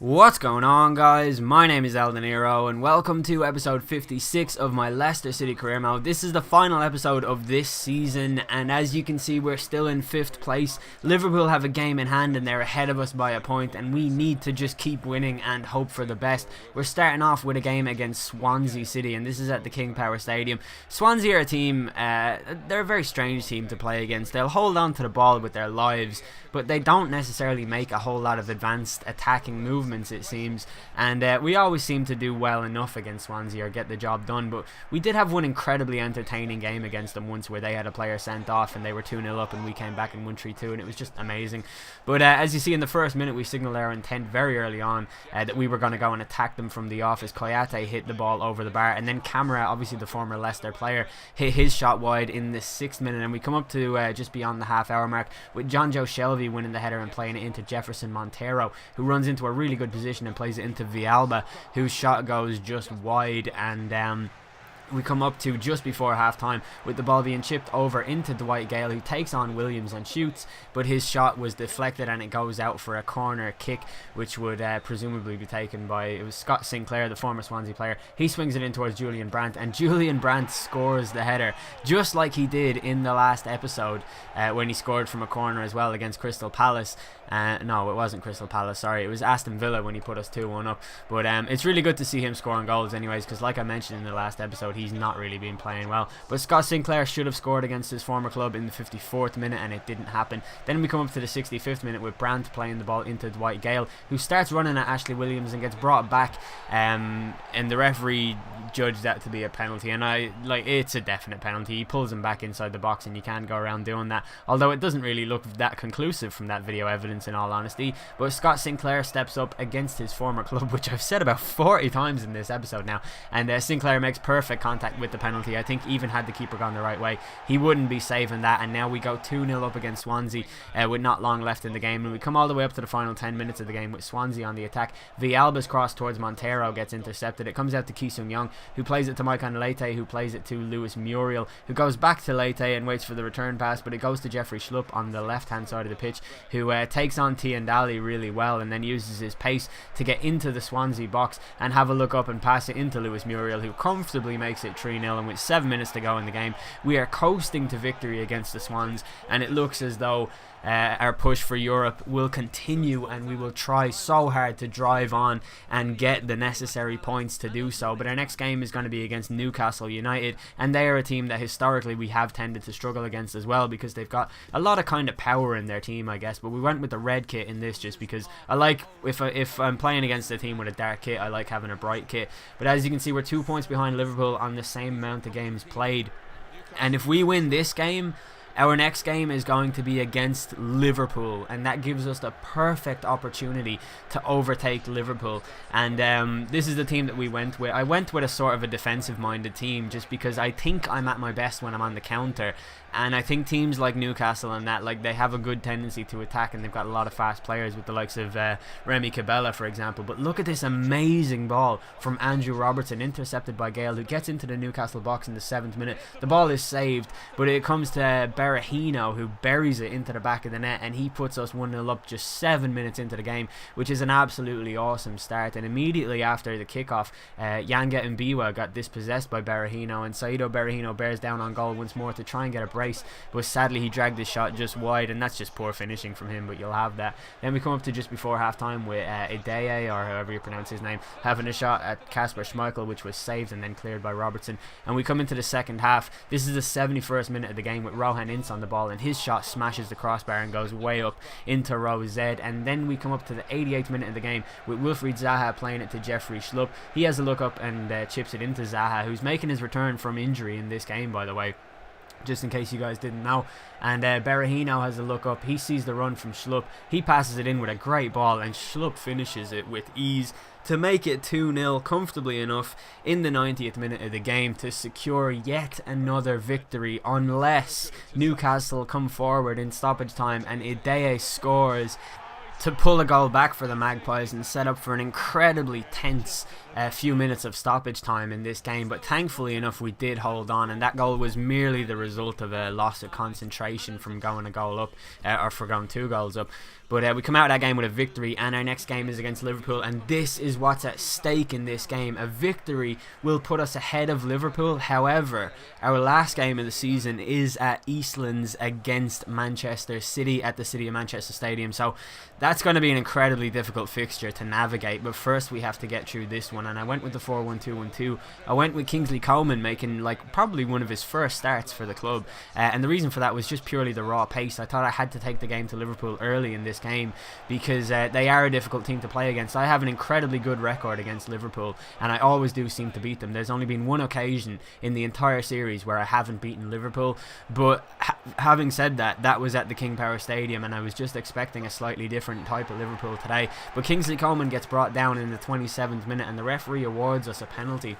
What's going on, guys? My name is Eldeniro and welcome to episode 56 of my Leicester City career mode. This is the final episode of this season, and as you can see, we're still in 5th place. Liverpool have a game in hand and they're ahead of us by a point, and we need to just keep winning and hope for the best. We're starting off with a game against Swansea City, and this is at the King Power Stadium. Swansea are a team, they're a very strange team to play against. They'll hold on to the ball with their lives, but they don't necessarily make a whole lot of advanced attacking movements, it seems, and we always seem to do well enough against Swansea or get the job done. But we did have one incredibly entertaining game against them once where they had a player sent off and they were 2-0 up and we came back and won 3-2, and it was just amazing. But as you see in the first minute, we signalled our intent very early on that we were going to go and attack them from the off as Koyate hit the ball over the bar, and then Camara, obviously the former Leicester player, hit his shot wide in the 6th minute, and we come up to just beyond the half-hour mark with John Joe Shelby winning the header and playing it into Jefferson Montero, who runs into a really good position and plays it into Villalba, whose shot goes just wide, and we come up to just before half time with the ball being chipped over into Dwight Gale, who takes on Williams and shoots, but his shot was deflected and it goes out for a corner kick, which would presumably be taken by, it was Scott Sinclair, the former Swansea player. He swings it in towards Julian Brandt, and Julian Brandt scores the header just like he did in the last episode when he scored from a corner as well against Crystal Palace. No, it wasn't Crystal Palace, sorry, it was Aston Villa when he put us 2-1 up. But it's really good to see him scoring goals anyways, because like I mentioned in the last episode, he's not really been playing well. But Scott Sinclair should have scored against his former club in the 54th minute, and it didn't happen. Then we come up to the 65th minute with Brandt playing the ball into Dwight Gale, who starts running at Ashley Williams and gets brought back, and the referee judged that to be a penalty, and it's a definite penalty. He pulls him back inside the box and you can't go around doing that, although it doesn't really look that conclusive from that video evidence in all honesty. But Scott Sinclair steps up against his former club, which I've said about 40 times in this episode now, and Sinclair makes perfect contact with the penalty. I think even had the keeper gone the right way, he wouldn't be saving that, and now we go 2-0 up against Swansea with not long left in the game, and we come all the way up to the final 10 minutes of the game with Swansea on the attack. Villalba's cross towards Montero gets intercepted. It comes out to Ki Sung-young, who plays it to Maicon Leite, who plays it to Lewis Muriel, who goes back to Leite and waits for the return pass, but it goes to Jeffrey Schlupp on the left hand side of the pitch, who takes on Tiendali really well and then uses his pace to get into the Swansea box and have a look up and pass it into Lewis Muriel, who comfortably makes it 3-0, and with 7 minutes to go in the game, we are coasting to victory against the Swans, and it looks as though our push for Europe will continue, and we will try so hard to drive on and get the necessary points to do so. But our next game is going to be against Newcastle United, and they are a team that historically we have tended to struggle against as well, because they've got a lot of kind of power in their team, I guess. But we went with the red kit in this just because I like, if I'm playing against a team with a dark kit, I like having a bright kit. But as you can see, we're 2 points behind Liverpool on the same amount of games played, and if we win this game, our next game is going to be against Liverpool, and that gives us the perfect opportunity to overtake Liverpool. And this is the team that we went with. I went with a sort of a defensive-minded team just because I think I'm at my best when I'm on the counter. And I think teams like Newcastle and that, like, they have a good tendency to attack, and they've got a lot of fast players with the likes of Remy Cabella, for example. But look at this amazing ball from Andrew Robertson, intercepted by Gale, who gets into the Newcastle box in the 7th minute. The ball is saved, but it comes to Berahino, who buries it into the back of the net, and he puts us 1-0 up just 7 minutes into the game, which is an absolutely awesome start. And immediately after the kickoff, Yanga Mbiwa got dispossessed by Berahino, and Saido Berahino bears down on goal once more to try and get a brace, but sadly he dragged his shot just wide, and that's just poor finishing from him, but you'll have that. Then we come up to just before half time with Ideye, or however you pronounce his name, having a shot at Kasper Schmeichel, which was saved and then cleared by Robertson. And we come into the second half. This is the 71st minute of the game with Rohan Ince on the ball, and his shot smashes the crossbar and goes way up into row Z. And then we come up to the 88th minute of the game with Wilfried Zaha playing it to Jeffrey Schlupp. He has a look up and chips it into Zaha, who's making his return from injury in this game, by the way, just in case you guys didn't know. And Berahino has a look up. He sees the run from Schlupp. He passes it in with a great ball, and Schlupp finishes it with ease to make it 2-0 comfortably enough in the 90th minute of the game to secure yet another victory, unless Newcastle come forward in stoppage time and Ideye scores. to pull a goal back for the Magpies and set up for an incredibly tense few minutes of stoppage time in this game. But thankfully enough, we did hold on, and that goal was merely the result of a loss of concentration from going a goal up, or for going 2 goals up. But we come out of that game with a victory, and our next game is against Liverpool, and this is what's at stake in this game. A victory will put us ahead of Liverpool. However, our last game of the season is at Eastlands against Manchester City at the City of Manchester Stadium, so that's going to be an incredibly difficult fixture to navigate. But first we have to get through this one, and I went with the 4-1-2-1-2. I went with Kingsley Coman making probably one of his first starts for the club, and the reason for that was just purely the raw pace. I thought I had to take the game to Liverpool early in this game because they are a difficult team to play against. I have an incredibly good record against Liverpool, and I always do seem to beat them. There's only been one occasion in the entire series where I haven't beaten Liverpool, but having said that, that was at the King Power Stadium, and I was just expecting a slightly different type of Liverpool today. But Kingsley Coman gets brought down in the 27th minute, and the referee awards us a penalty,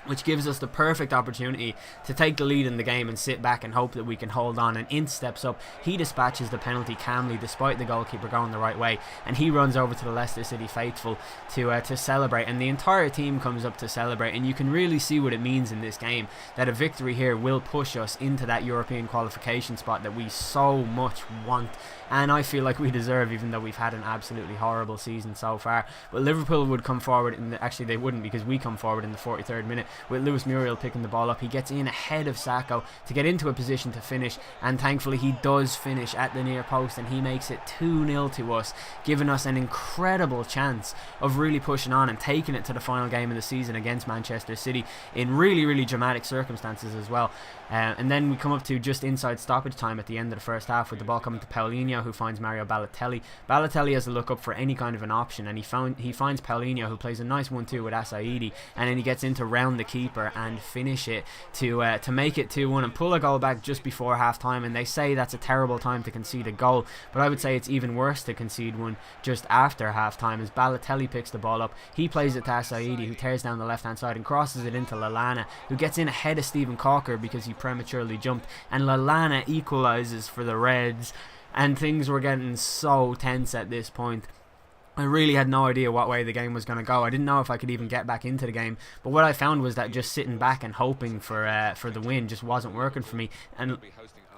which gives us the perfect opportunity to take the lead in the game and sit back and hope that we can hold on. And Ince steps up, he dispatches the penalty calmly despite the goalkeeper going the right way, and he runs over to the Leicester City faithful to celebrate, and the entire team comes up to celebrate. And you can really see what it means in this game, that a victory here will push us into that European qualification spot that we so much want, and I feel like we deserve, even though we've had an absolutely horrible season so far. But Liverpool would come forward actually they wouldn't, because we come forward in the 43rd minute with Lewis Muriel picking the ball up. He gets in ahead of Sacco to get into a position to finish, and thankfully he does finish at the near post, and he makes it 2-0 to us, giving us an incredible chance of really pushing on and taking it to the final game of the season against Manchester City in really, really dramatic circumstances as well. And then we come up to just inside stoppage time at the end of the first half with the ball coming to Paulinho, who finds Mario Balotelli. Balotelli has to look up for any kind of an option, and he finds Paulinho, who plays a nice 1-2 with Asaidi, and then he gets in to round the keeper and finish it to make it 2-1 and pull a goal back just before half time. And they say that's a terrible time to concede a goal, but I would say it's even worse to concede one just after half time, as Balotelli picks the ball up, he plays it to Asaidi, who tears down the left hand side and crosses it into Lallana, who gets in ahead of Stephen Cocker because he prematurely jumped, and Lallana equalises for the Reds. And things were getting so tense at this point. I really had no idea what way the game was going to go. I didn't know if I could even get back into the game, but what I found was that just sitting back and hoping for the win just wasn't working for me. And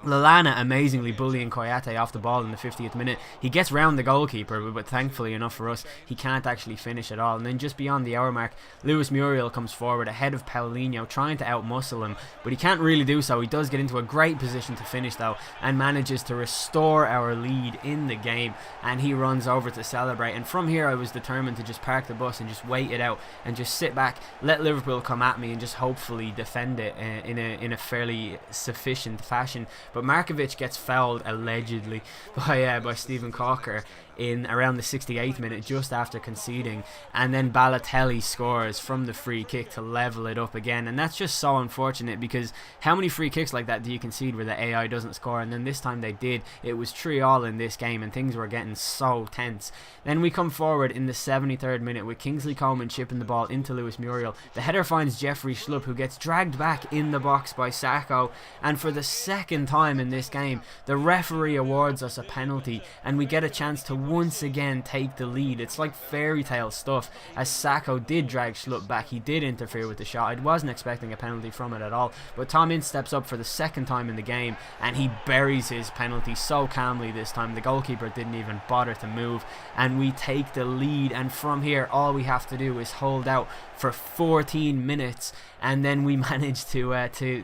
Lallana amazingly bullying Koyate off the ball in the 50th minute. He gets round the goalkeeper, but thankfully enough for us, he can't actually finish at all. And then just beyond the hour mark, Lewis Muriel comes forward ahead of Paulinho, trying to outmuscle him, but he can't really do so. He does get into a great position to finish though, and manages to restore our lead in the game, and he runs over to celebrate. And from here I was determined to just park the bus and just wait it out and just sit back, let Liverpool come at me, and just hopefully defend it in a fairly sufficient fashion. But Markovic gets fouled allegedly by Stephen Cocker in around the 68th minute, just after conceding, and then Balotelli scores from the free kick to level it up again. And that's just so unfortunate, because how many free kicks like that do you concede where the AI doesn't score? And then this time they did. It was 3-3 in this game, and things were getting so tense. Then we come forward in the 73rd minute with Kingsley Coman chipping the ball into Lewis Muriel. The header finds Jeffrey Schlupp, who gets dragged back in the box by Sacco, and for the second time in this game the referee awards us a penalty, and we get a chance to once again take the lead. It's like fairy tale stuff, as Sacco did drag Schlupp back. He did interfere with the shot. I wasn't expecting a penalty from it at all, but Tom Ince steps up for the second time in the game, and he buries his penalty so calmly this time. The goalkeeper didn't even bother to move, and we take the lead. And from here all we have to do is hold out for 14 minutes, and then we manage to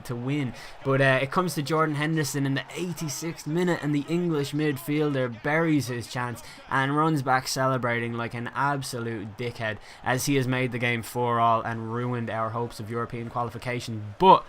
win. But it comes to Jordan Henderson in the 86th minute, and the English midfielder buries his chance and runs back celebrating like an absolute dickhead, as he has made the game 4-4 and ruined our hopes of European qualification. But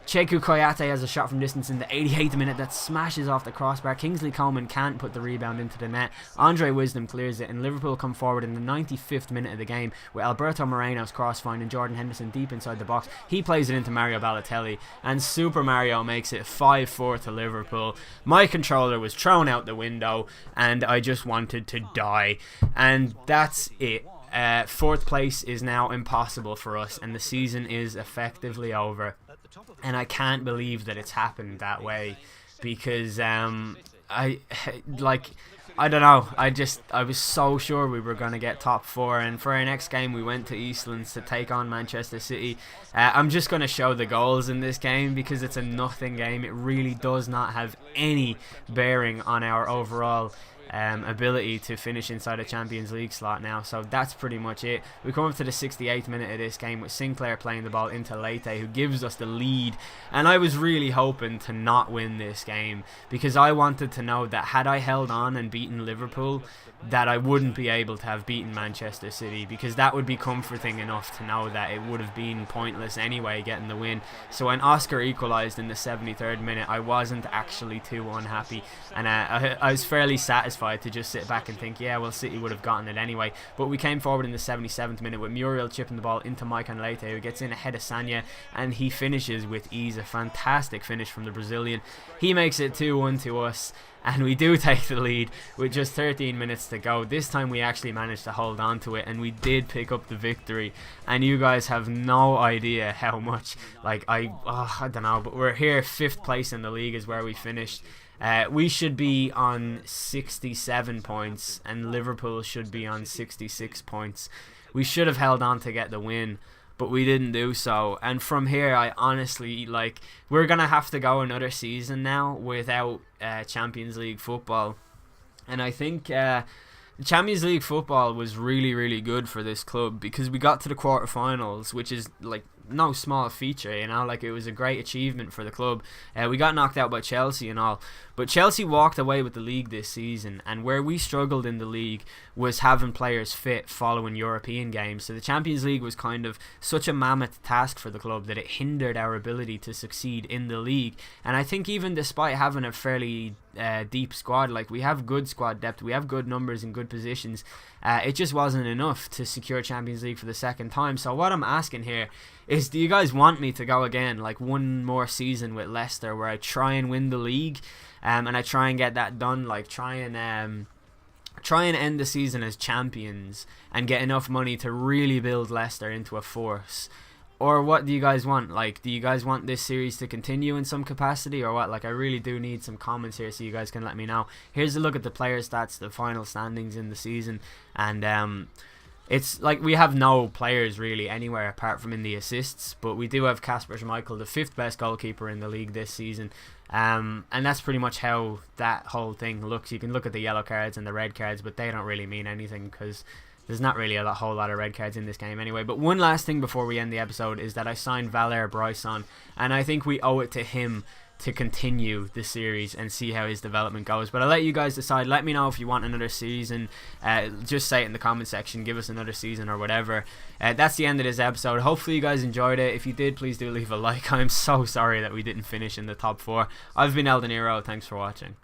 Cheku Koyate has a shot from distance in the 88th minute that smashes off the crossbar. Kingsley Coman can't put the rebound into the net. Andre Wisdom clears it, and Liverpool come forward in the 95th minute of the game with Alberto Moreno's cross finding Jordan Henderson deep inside the box. He plays it into Mario Balotelli, and Super Mario makes it 5-4 to Liverpool. My controller was thrown out the window, and I just wanted to die. And that's it. Fourth place is now impossible for us, and the season is effectively over. And I can't believe that it's happened that way, because I don't know. I was so sure we were going to get top four, and for our next game we went to Eastlands to take on Manchester City. I'm just going to show the goals in this game because it's a nothing game. It really does not have any bearing on our overall ability to finish inside a Champions League slot now. So that's pretty much it. We come up to the 68th minute of this game with Sinclair playing the ball into Leite, who gives us the lead, and I was really hoping to not win this game because I wanted to know that had I held on and beaten Liverpool, that I wouldn't be able to have beaten Manchester City, because that would be comforting enough to know that it would have been pointless anyway getting the win. So when Oscar equalised in the 73rd minute, I wasn't actually too unhappy, and I was fairly satisfied to just sit back and think, yeah, well, City would have gotten it anyway. But we came forward in the 77th minute with Muriel chipping the ball into Maicon Leite, who gets in ahead of Sanya, and he finishes with ease. A fantastic finish from the Brazilian. He makes it 2-1 to us, and we do take the lead with just 13 minutes to go. This time we actually managed to hold on to it, and we did pick up the victory. And you guys have no idea how much, like, I don't know, but we're here. 5th place in the league is where we finished. We should be on 67 points, and Liverpool should be on 66 points. We should have held on to get the win, but we didn't do so. And from here, I honestly, like, we're going to have to go another season now without Champions League football. And I think Champions League football was really, really good for this club, because we got to the quarterfinals, which is, like, no small feature, you know. Like, it was a great achievement for the club. We got knocked out by Chelsea and all, but Chelsea walked away with the league this season, and where we struggled in the league was having players fit following European games. So the Champions League was kind of such a mammoth task for the club that it hindered our ability to succeed in the league. And I think even despite having a fairly deep squad, like, we have good squad depth, we have good numbers in good positions, it just wasn't enough to secure Champions League for the second time. So what I'm asking here is, do you guys want me to go again, like, one more season with Leicester where I try and win the league, and I try and get that done, like, try and end the season as champions and get enough money to really build Leicester into a force? Or what do you guys want? Like, do you guys want this series to continue in some capacity, or what? Like, I really do need some comments here so you guys can let me know. Here's a look at the player stats, the final standings in the season, and it's like we have no players really anywhere apart from in the assists, but we do have Kasper Schmeichel, the 5th best goalkeeper in the league this season. And that's pretty much how that whole thing looks. You can look at the yellow cards and the red cards, but they don't really mean anything because there's not really a whole lot of red cards in this game anyway. But one last thing before we end the episode is that I signed Valère Bryson, and I think we owe it to him to continue the series and see how his development goes. But I'll let you guys decide. Let me know if you want another season. Just say it in the comment section. Give us another season or whatever. That's the end of this episode. Hopefully you guys enjoyed it. If you did, please do leave a like. I'm so sorry that we didn't finish in the top 4. I've been El Dinero. Thanks for watching.